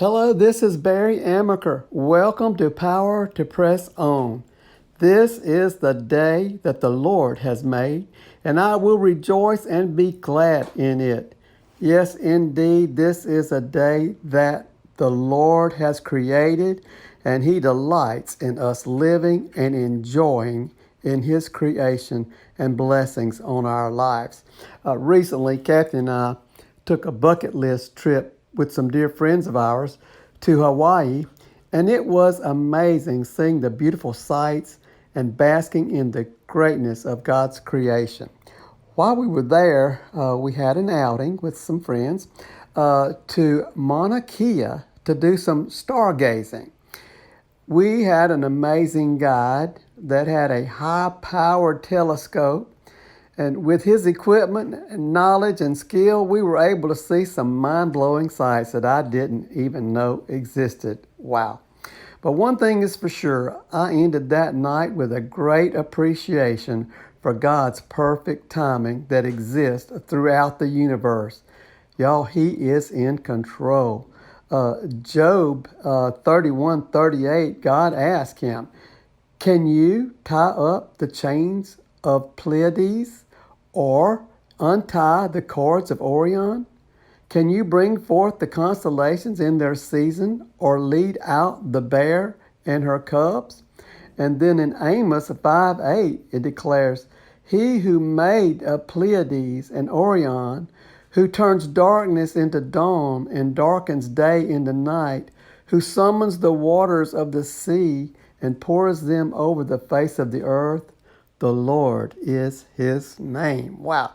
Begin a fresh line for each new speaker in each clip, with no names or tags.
Hello, this is Barry Amacker. Welcome to Power to Press On. This is the day that the Lord has made, and I will rejoice and be glad in it. Yes, indeed, this is a day that the Lord has created, and He delights in us living and enjoying in His creation and blessings on our lives. Recently, Kathy and I took a bucket list trip with some dear friends of ours to Hawaii, and it was amazing seeing the beautiful sights and basking in the greatness of God's creation. While we were there, we had an outing with some friends to Mauna Kea to do some stargazing. We had an amazing guide that had a high-powered telescope, and with his equipment and knowledge and skill, we were able to see some mind-blowing sights that I didn't even know existed. Wow. But one thing is for sure, I ended that night with a great appreciation for God's perfect timing that exists throughout the universe. Y'all, He is in control. Job 31:38, God asked him, "Can you tie up the chains of Pleiades or untie the cords of Orion? Can you bring forth the constellations in their season or lead out the bear and her cubs?" And then in Amos 5:8, it declares, "He who made Pleiades and Orion, who turns darkness into dawn and darkens day into night, who summons the waters of the sea and pours them over the face of the earth, the Lord is His name." Wow.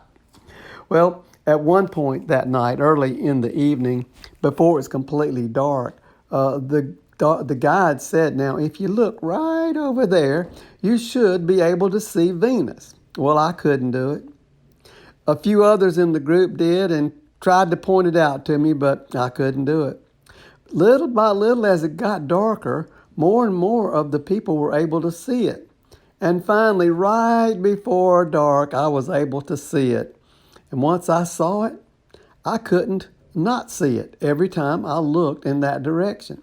Well, at one point that night, early in the evening, before it's completely dark, the guide said, "Now, if you look right over there, you should be able to see Venus." Well, I couldn't do it. A few others in the group did and tried to point it out to me, but I couldn't do it. Little by little, as it got darker, more and more of the people were able to see it. And finally, right before dark, I was able to see it. And once I saw it, I couldn't not see it every time I looked in that direction.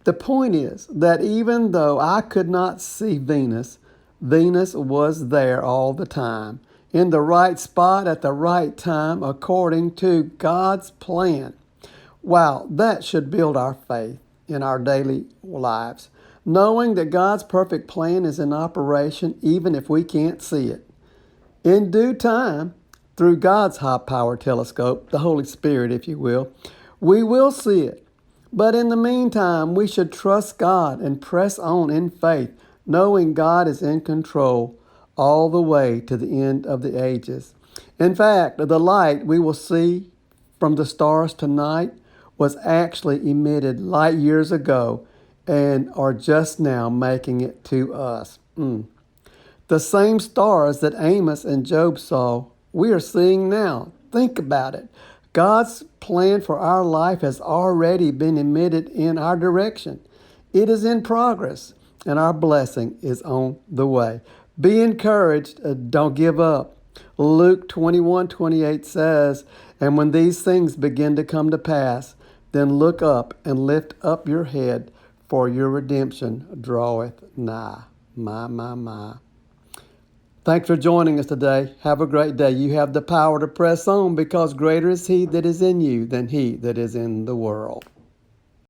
The point is that even though I could not see Venus, Venus was there all the time, in the right spot at the right time, according to God's plan. Wow, that should build our faith in our daily lives, knowing that God's perfect plan is in operation even if we can't see it. In due time, through God's high-powered telescope, the Holy Spirit, if you will, we will see it. But in the meantime, we should trust God and press on in faith, knowing God is in control all the way to the end of the ages. In fact, the light we will see from the stars tonight was actually emitted light years ago and are just now making it to us. The same stars that Amos and Job saw, we are seeing now. Think about it. God's plan for our life has already been emitted in our direction. It is in progress, and our blessing is on the way. Be encouraged. Don't give up. Luke 21:28 says, "And when these things begin to come to pass, then look up and lift up your head, for your redemption draweth nigh." My. Thanks for joining us today. Have a great day. You have the power to press on because greater is He that is in you than he that is in the world.